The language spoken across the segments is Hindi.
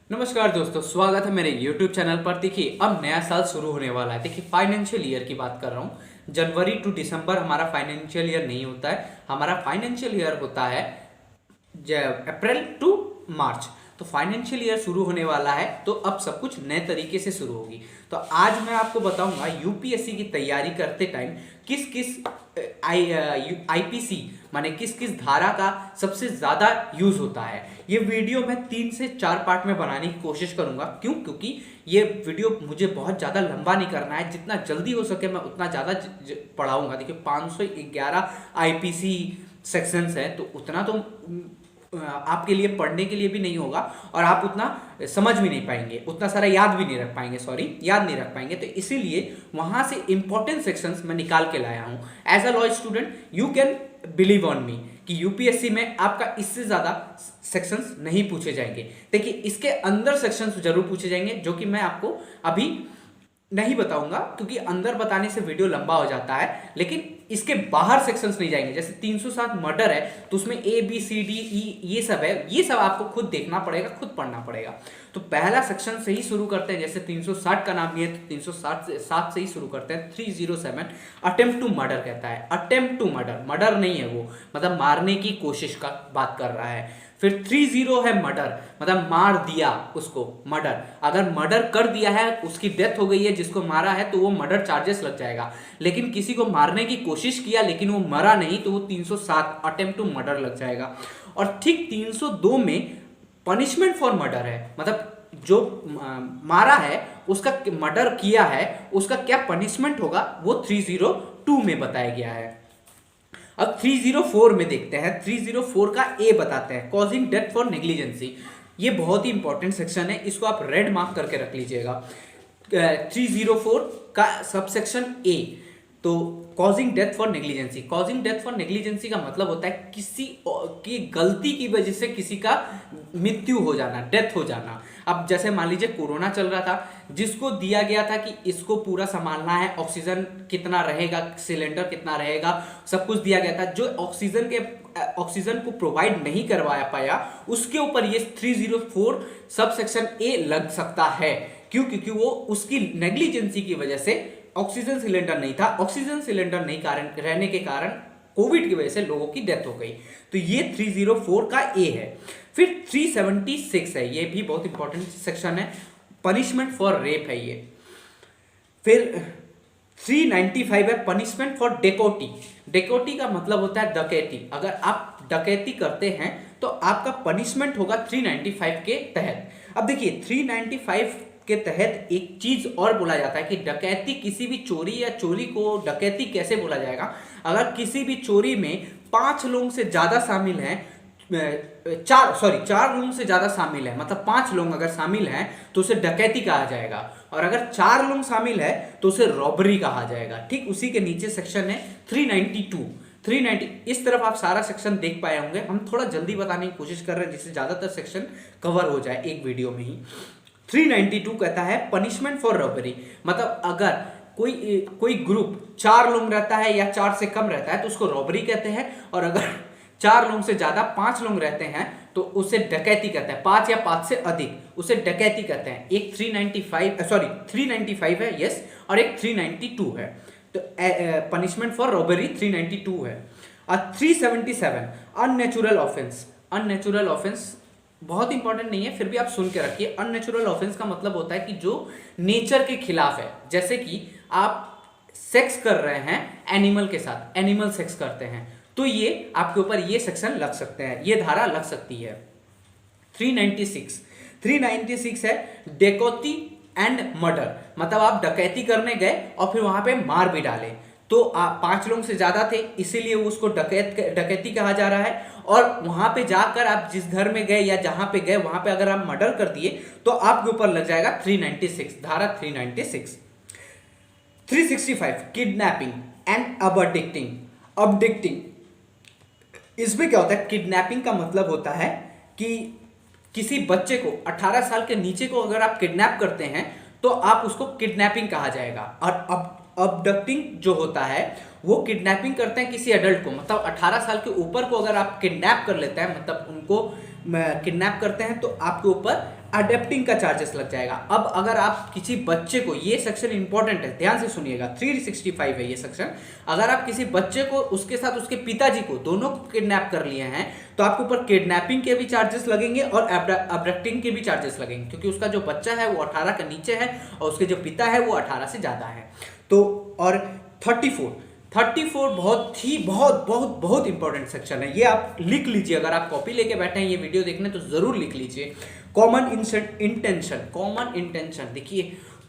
नमस्कार दोस्तों, स्वागत है मेरे YouTube चैनल पर। देखिए, अब नया साल शुरू होने वाला है। देखिए, फाइनेंशियल ईयर की बात कर रहा हूँ। जनवरी टू दिसंबर हमारा फाइनेंशियल ईयर नहीं होता है। हमारा फाइनेंशियल ईयर होता है अप्रैल टू मार्च। तो फाइनेंशियल ईयर शुरू होने वाला है, तो अब सब कुछ नए तरीके से शुरू होगी। तो आज मैं आपको बताऊंगा यूपीएससी की तैयारी करते टाइम किस किस आईपीसी माने किस किस धारा का सबसे ज्यादा यूज होता है। ये वीडियो मैं 3 से 4 पार्ट में बनाने की कोशिश करूंगा। क्योंकि ये वीडियो मुझे बहुत ज्यादा लंबा नहीं करना है। जितना जल्दी हो सके मैं उतना ज्यादा पढ़ाऊंगा। देखिए, 511 आईपीसी सेक्शंस है, तो उतना तो आपके लिए पढ़ने के लिए भी नहीं होगा और आप उतना समझ भी नहीं पाएंगे, उतना सारा याद भी नहीं रख पाएंगे, याद नहीं रख पाएंगे। तो इसीलिए वहां से इंपॉर्टेंट सेक्शंस मैं निकाल के लाया हूं। As a law student you can believe on me कि यूपीएससी में आपका इससे ज्यादा सेक्शंस नहीं पूछे जाएंगे। देखिए, इसके अंदर सेक्शंस जरूर पूछे जाएंगे, जो कि मैं आपको अभी नहीं बताऊंगा क्योंकि अंदर बताने से वीडियो लंबा हो जाता है। लेकिन इसके बाहर सेक्शंस नहीं जाएंगे। जैसे 307 मर्डर है, तो उसमें A B C D E ये सब है। ये सब आपको खुद देखना पड़ेगा, खुद पढ़ना पड़ेगा। तो पहला सेक्शन से ही शुरू करते हैं। जैसे 360 का नाम लिया तो 307 से ही शुरू करते हैं। 307 अटेम्प्ट टू मर्डर कहता है। अटेम्प्ट टू मर्डर, मर्डर नहीं है वो, मतलब मारने की कोशिश का बात कर रहा है। फिर 30 है मर्डर, मतलब मार दिया उसको, मर्डर। अगर मर्डर कर दिया है, उसकी डेथ हो गई है, जिसको मारा है, तो वो मर्डर चार्जेस लग जाएगा। लेकिन किसी को मारने की कोशिश किया लेकिन वो मरा नहीं, तो वो 307 अटेम्प्ट टू मर्डर लग जाएगा। और ठीक 302 में पनिशमेंट फॉर मर्डर है, मतलब जो मारा है, उसका मर्डर किया है, उसका क्या पनिशमेंट होगा वो 302 में बताया गया है। अब 304 में देखते हैं। 304 का ए बताते हैं, कॉजिंग डेथ फॉर नेग्लिजेंसी। ये बहुत ही इंपॉर्टेंट सेक्शन है, इसको आप रेड मार्क करके रख लीजिएगा। 304 का सब सेक्शन ए, तो causing death for negligence. Causing death for negligence का मतलब होता है किसी की गलती की वजह से किसी का मृत्यु हो जाना, डेथ हो जाना। अब जैसे मान लीजिए कोरोना चल रहा था, जिसको दिया गया था कि इसको पूरा संभालना है, ऑक्सीजन कितना रहेगा, सिलेंडर कितना रहेगा, सब कुछ दिया गया था। जो ऑक्सीजन को प्रोवाइड नहीं करवाया पाया, उसके ऊपर ये 304 सब सेक्शन ए लग सकता है। क्योंकि वो उसकी नेग्लिजेंसी की वजह से ऑक्सीजन सिलेंडर नहीं था, ऑक्सीजन सिलेंडर नहीं रहने के कारण कोविड की वजह से लोगों की डेथ हो गई। तो ये 304 का ए है। फिर 376 है, ये भी बहुत इंपॉर्टेंट सेक्शन है, पनिशमेंट फॉर रेप है ये। फिर 395 है, पनिशमेंट फॉर डेकोटी। डेकोटी का मतलब होता है डकैती। अगर आप डकैती करते हैं तो आपका पनिशमेंट होगा 395 के तहत। अब देखिए, 395 के तहत एक चीज और बोला जाता है कि डकैती, किसी भी चोरी या चोरी को डकैती कैसे बोला जाएगा। अगर किसी भी चोरी में 5 लोग से ज्यादा शामिल हैं, 4 लोग से ज्यादा शामिल है, मतलब 5 लोग अगर शामिल हैं तो उसे डकैती कहा जाएगा। और अगर 4 लोग शामिल है तो उसे रॉबरी कहा जाएगा। ठीक उसी के नीचे सेक्शन है 390। इस तरफ आप सारा सेक्शन देख पाए होंगे। हम थोड़ा जल्दी बताने की कोशिश कर रहे हैं जिससे ज्यादातर सेक्शन कवर हो जाए एक वीडियो में ही। 392 कहता है पनिशमेंट फॉर रॉबरी, मतलब अगर कोई ग्रुप 4 लोग रहता है या 4 से कम रहता है तो उसको रॉबरी कहते हैं। और अगर 4 लोग से ज्यादा 5 लोग रहते हैं तो उसे डकैती कहते हैं। 5 या 5 से अधिक उसे डकैती कहते हैं। एक 395 है, यस, और एक 392 है। तो पनिशमेंट फॉर रॉबरी 392 है। और 377 अननेचुरल ऑफेंस। अननेचुरल ऑफेंस बहुत इंपॉर्टेंट नहीं है, फिर भी आप सुन के रखिए। अननेचुरल ऑफेंस का मतलब होता है कि जो नेचर के खिलाफ है। जैसे कि आप सेक्स कर रहे हैं एनिमल के साथ, एनिमल सेक्स करते हैं, तो ये आपके ऊपर ये सेक्शन लग सकते हैं, ये धारा लग सकती है। 396 है डेकोती एंड मर्डर, मतलब आप डकैती करने गए और फिर वहां पे मार भी डाले। तो 5 लोग से ज्यादा थे, इसीलिए उसको डकैती कहा जा रहा है। और वहां पे जाकर आप जिस घर में गए या जहां पे गए वहां पे अगर आप मर्डर कर दिए तो आपके ऊपर लग जाएगा 396, धारा 396। 365 किडनैपिंग एंड अबडक्टिंग। इसमें क्या होता है, किडनैपिंग का मतलब होता है कि किसी बच्चे को 18 साल के नीचे को अगर आप किडनैप करते हैं तो आप उसको किडनैपिंग कहा जाएगा। और अबडक्टिंग जो होता है वो किडनैपिंग करते हैं किसी एडल्ट को, मतलब 18 साल के ऊपर को अगर आप किडनैप कर लेते हैं, मतलब उनको किडनैप करते हैं, तो आपके ऊपर अडेप्टिंग का चार्जेस लग जाएगा। अब अगर आप किसी बच्चे को, ये सेक्शन इंपॉर्टेंट है, ध्यान से सुनिएगा, 365 है ये सेक्शन। अगर आप किसी बच्चे को, उसके साथ उसके पिताजी को, दोनों को किडनैप कर लिए हैं, तो आपके ऊपर किडनैपिंग के भी चार्जेस लगेंगे और अब्डक्टिंग के भी चार्जेस लगेंगे, क्योंकि उसका जो बच्चा है वो 18 के नीचे है और उसके जो पिता है वो 18 से ज्यादा है। तो और 34 बहुत इंपॉर्टेंट सेक्शन है, ये आप लिख लीजिए। अगर आप कॉपी लेके बैठे हैं ये वीडियो देखने तो जरूर लिख लीजिए। कॉमन इंटेंशन देखिए,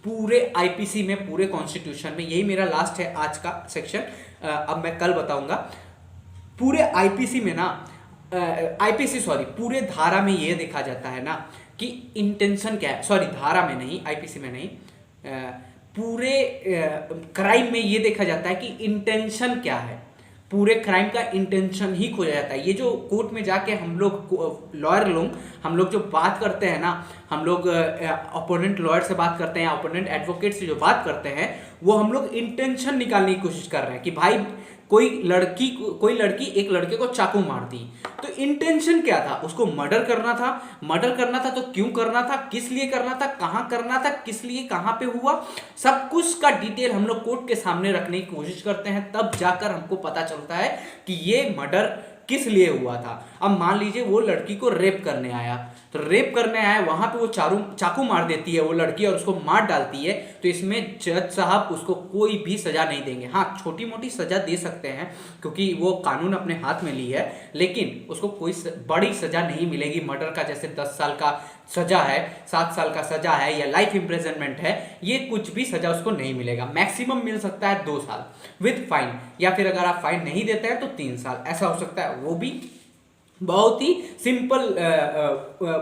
पूरे आईपीसी में, पूरे कॉन्स्टिट्यूशन में, यही मेरा लास्ट है आज का सेक्शन, अब मैं कल बताऊंगा। पूरे आईपीसी में ना, पूरे धारा में ये देखा जाता है ना कि इंटेंशन क्या है, सॉरी धारा में नहीं, आईपीसी में नहीं, पूरे क्राइम में ये देखा जाता है कि इंटेंशन क्या है। पूरे क्राइम का इंटेंशन ही खोजा जाता है। ये जो कोर्ट में जाके हम लोग लॉयर लोग, हम लोग जो बात करते हैं ना, हम लोग अपोनेंट लॉयर से बात करते हैं, अपोनेंट एडवोकेट से जो बात करते हैं, वो हम लोग इंटेंशन निकालने की कोशिश कर रहे हैं कि भाई कोई लड़की एक लड़के को चाकू मार दी, तो इंटेंशन क्या था, उसको मर्डर करना था तो क्यों करना था, किस लिए करना था, कहां करना था, किस लिए, कहां पे हुआ, सब कुछ का डिटेल हम लोग कोर्ट के सामने रखने की कोशिश करते हैं। तब जाकर हमको पता चलता है कि ये मर्डर किस लिए हुआ था। अब मान लीजिए वो लड़की को रेप करने आया, तो रेप करने आया, वहां पे वो चाकू मार देती है वो लड़की और उसको मार डालती है, तो इसमें जज साहब उसको कोई भी सजा नहीं देंगे। हाँ, छोटी मोटी सजा दे सकते हैं क्योंकि वो कानून अपने हाथ में ली है, लेकिन उसको कोई बड़ी सजा नहीं मिलेगी। मर्डर का जैसे 10 साल का सजा है, 7 साल का सजा है या लाइफ इंप्रिजनमेंट है, ये कुछ भी सजा उसको नहीं मिलेगा। मैक्सिमम मिल सकता है 2 साल विद फाइन, या फिर अगर आप फाइन नहीं देते हैं तो 3 साल, ऐसा हो सकता है। वो भी बहुत ही सिंपल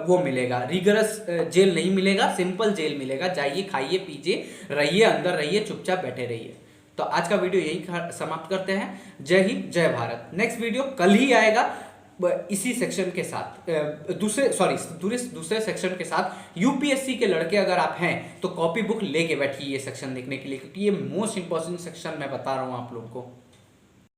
वो मिलेगा, रिगरस जेल नहीं मिलेगा, सिंपल जेल मिलेगा। जाइए, खाइए, पीजिए, रहिए, अंदर रहिए, चुपचाप बैठे रहिए। तो आज का वीडियो यही समाप्त करते हैं। जय हिंद, जय भारत। नेक्स्ट वीडियो कल ही आएगा इसी सेक्शन के साथ, दूसरे सेक्शन के साथ। यूपीएससी के लड़के अगर आप हैं तो कॉपी बुक लेके बैठिए ये सेक्शन देखने के लिए, क्योंकि ये मोस्ट इंपॉर्टेंट सेक्शन मैं बता रहा हूँ आप लोगों को।